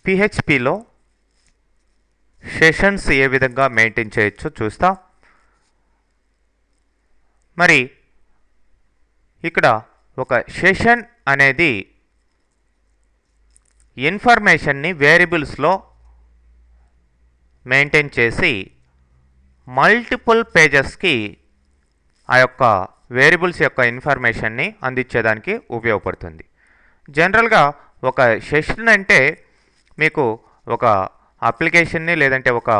పిహెచ్పిలో sessions ఏ విధంగా maintain చేయొచ్చో చూస్తాం. మరి ఇక్కడ ఒక సెషన్ అనేది ఇన్ఫర్మేషన్ని వేరియబుల్స్లో మెయింటైన్ చేసి మల్టిపుల్ పేజెస్కి ఆ యొక్క వేరియబుల్స్ యొక్క ఇన్ఫర్మేషన్ని అందించేదానికి ఉపయోగపడుతుంది. జనరల్గా ఒక సెషన్ అంటే మీకు ఒక అప్లికేషన్ని లేదంటే ఒక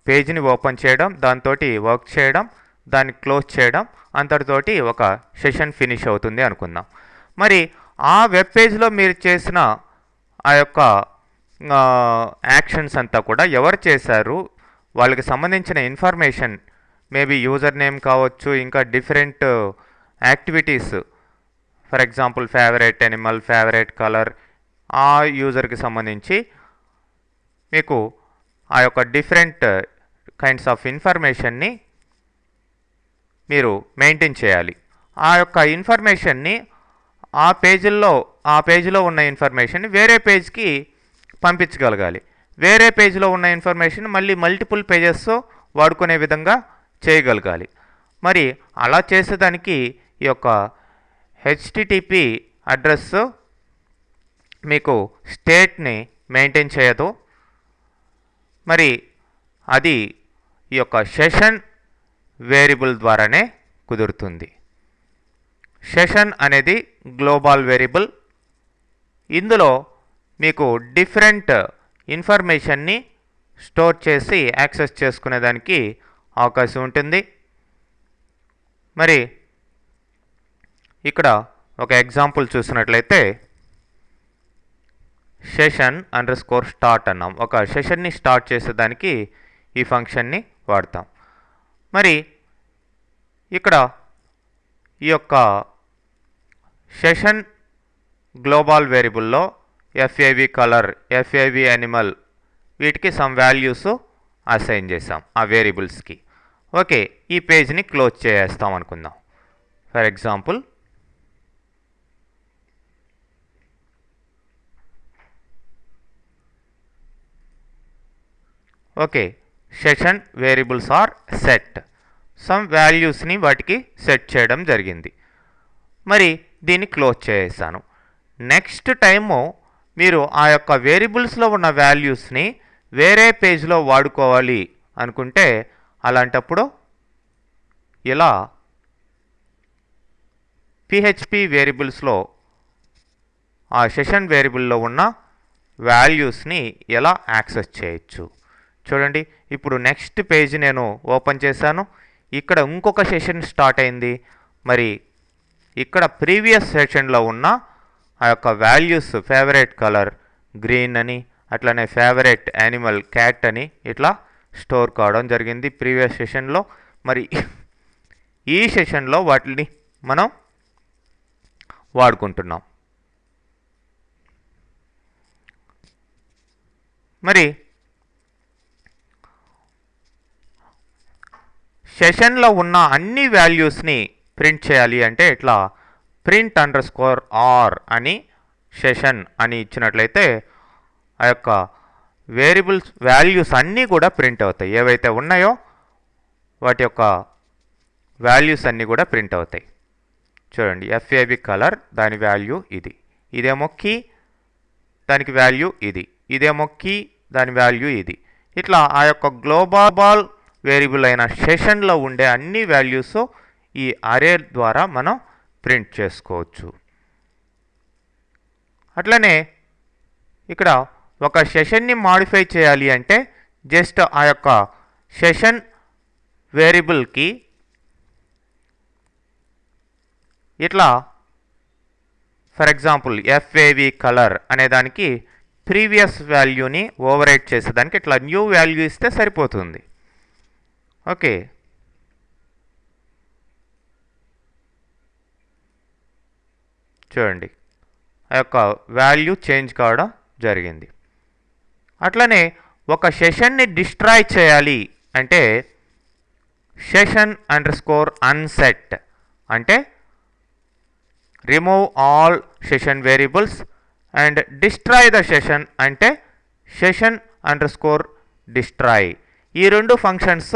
పేజీని ఓపెన్ చేయడం, దాంతో వర్క్ చేయడం, దాన్ని క్లోజ్ చేయడం, అంతటితోటి ఒక సెషన్ ఫినిష్ అవుతుంది అనుకుందాం. మరి ఆ వెబ్ పేజ్లో మీరు చేసిన ఆ యొక్క యాక్షన్స్ అంతా కూడా ఎవరు చేశారు, వాళ్ళకి సంబంధించిన ఇన్ఫర్మేషన్ మేబీ యూజర్ నేమ్ కావచ్చు, ఇంకా different activities, for example favourite animal, favourite colour, ఆ యూజర్కి సంబంధించి మీకు ఆ యొక్క డిఫరెంట్ కైండ్స్ ఆఫ్ ఇన్ఫర్మేషన్ని మీరు మెయింటైన్ చేయాలి. ఆ యొక్క ఇన్ఫర్మేషన్ని ఆ పేజీలో ఉన్న ఇన్ఫర్మేషన్ వేరే పేజ్కి పంపించగలగాలి. వేరే పేజ్లో ఉన్న ఇన్ఫర్మేషన్ మళ్ళీ మల్టిపుల్ పేజెస్ వాడుకునే విధంగా చేయగలగాలి. మరి అలా చేసేదానికి ఈ యొక్క హెచ్టిటిపి అడ్రస్ మీకు స్టేట్ని మెయింటైన్ చేయదు. మరి అది ఈ యొక్క సెషన్ వేరియబుల్ ద్వారానే కుదురుతుంది. సెషన్ అనేది గ్లోబల్ వేరియబుల్. ఇందులో మీకు డిఫరెంట్ ఇన్ఫర్మేషన్ని స్టోర్ చేసి యాక్సెస్ చేసుకునేదానికి అవకాశం ఉంటుంది. మరి ఇక్కడ ఒక ఎగ్జాంపుల్ చూసినట్లయితే సెషన్ _స్టార్ట్ అన్నాం. ఒక సెషన్ని స్టార్ట్ చేసేదానికి ఈ ఫంక్షన్ని వాడతాం. మరి ఇక్కడ ఈ యొక్క సెషన్ గ్లోబల్ వేరియబుల్లో FAV కలర్, FAV యానిమల్, వీటికి సమ్ వాల్యూస్ అసైన్ చేసాం ఆ వేరియబుల్స్కి. ఓకే, ఈ పేజ్ని క్లోజ్ చేస్తాం అనుకుందాం. For example okay, session variables are set. Some వాల్యూస్ని వాటికి సెట్ చేయడం జరిగింది. మరి దీన్ని క్లోజ్ చేసాను. నెక్స్ట్ టైము మీరు ఆ యొక్క వేరియబుల్స్లో ఉన్న వాల్యూస్ని వేరే పేజ్లో వాడుకోవాలి అనుకుంటే అలాంటప్పుడు ఇలా పిహెచ్పి వేరియబుల్స్లో ఆ సెషన్ వేరియబుల్లో ఉన్న వాల్యూస్ని ఎలా యాక్సెస్ చేయొచ్చు చూడండి. ఇప్పుడు నెక్స్ట్ పేజ్ నేను ఓపెన్ చేశాను. ఇక్కడ ఇంకొక సెషన్ స్టార్ట్ అయింది. మరి ఇక్కడ ప్రీవియస్ సెషన్లో ఉన్న ఆ యొక్క వాల్యూస్ ఫేవరెట్ కలర్ గ్రీన్ అని, అట్లనే ఫేవరెట్ యానిమల్ క్యాట్ అని ఇట్లా స్టోర్ కావడం జరిగింది ప్రీవియస్ సెషన్లో. మరి ఈ సెషన్లో వాటిని మనం వాడుకుంటున్నాం. మరి సెషన్లో ఉన్న అన్ని వాల్యూస్ని ప్రింట్ చేయాలి అంటే ఇట్లా ప్రింట్ _r అని సెషన్ అని ఇచ్చినట్లయితే ఆ యొక్క వేరియబుల్స్ వాల్యూస్ అన్నీ కూడా ప్రింట్ అవుతాయి. ఏవైతే ఉన్నాయో వాటి యొక్క వాల్యూస్ అన్నీ కూడా ప్రింట్ అవుతాయి. చూడండి, FAV కలర్, దాని వాల్యూ ఇది, ఇదేమో కీ, దానికి వాల్యూ ఇది, ఇదేమో కీ, దాని వాల్యూ ఇది. ఇట్లా ఆ యొక్క గ్లోబల్ వేరియబుల్ అయిన సెషన్లో ఉండే అన్ని వాల్యూస్ ఈ అరే ద్వారా మనం ప్రింట్ చేసుకోవచ్చు. అట్లనే ఇక్కడ ఒక సెషన్ని మాడిఫై చేయాలి అంటే జస్ట్ ఆ యొక్క సెషన్ వేరియబుల్కి ఇట్లా ఫర్ ఎగ్జాంపుల్ FAV కలర్ అనే దానికి ప్రీవియస్ వాల్యూని ఓవర్ రైట్ చేసేదానికి ఇట్లా న్యూ వాల్యూ ఇస్తే సరిపోతుంది. ఓకే, చూడండి ఆ యొక్క వాల్యూ చేంజ్ కావడం జరిగింది. అట్లనే ఒక సెషన్ని డిస్ట్రాయ్ చేయాలి అంటే సెషన్ _unset అంటే remove all session variables and destroy the session అంటే సెషన్ అండర్ స్కోర్ డిస్ట్రాయ్. ఈ రెండు ఫంక్షన్స్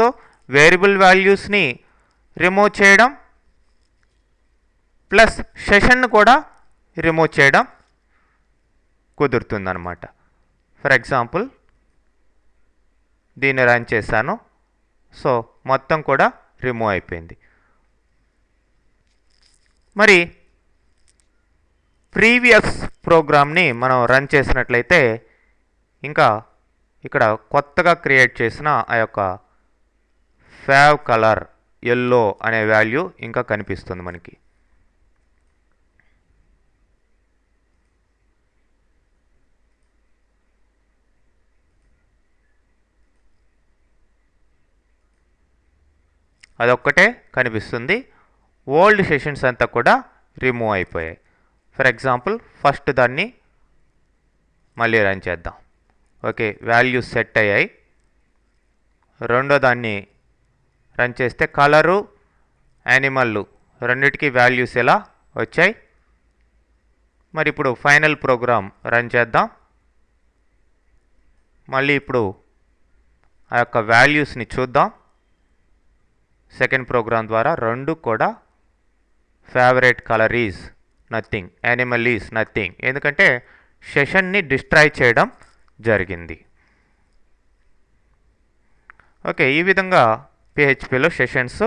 వేరియబుల్ వాల్యూస్ని రిమూవ్ చేయడం ప్లస్ సెషన్ను కూడా రిమూవ్ చేయడం కుదురుతుందన్నమాట. ఫర్ ఎగ్జాంపుల్ దీన్ని రన్ చేశాను. సో మొత్తం కూడా రిమూవ్ అయిపోయింది. మరి ప్రీవియస్ ప్రోగ్రామ్ని మనం రన్ చేసినట్లయితే ఇంకా ఇక్కడ కొత్తగా క్రియేట్ చేసిన ఆ యొక్క ఫేవ్ కలర్ ఎల్లో అనే వాల్యూ ఇంకా కనిపిస్తుంది మనకి. అదొక్కటే కనిపిస్తుంది. ఓల్డ్ సెషన్స్ అంతా కూడా రిమూవ్ అయిపోయాయి. ఫర్ ఎగ్జాంపుల్ ఫస్ట్ దాన్ని మళ్ళీ రన్ చేద్దాం. ఓకే, వాల్యూస్ సెట్ అయ్యాయి. రెండో దాన్ని రన్ చేస్తే కలరు యానిమల్ రెండిటికి వాల్యూస్ ఎలా వచ్చాయి. మరి ఇప్పుడు ఫైనల్ ప్రోగ్రామ్ రన్ చేద్దాం. మళ్ళీ ఇప్పుడు ఆ యొక్క వాల్యూస్ని చూద్దాం. సెకండ్ ప్రోగ్రామ్ ద్వారా రెండు కూడా favourite colour is nothing, animal is nothing, ఎందుకంటే సెషన్ని డిస్ట్రాయ్ చేయడం జరిగింది. ఓకే, ఈ విధంగా పిహెచ్పిలో సెషన్స్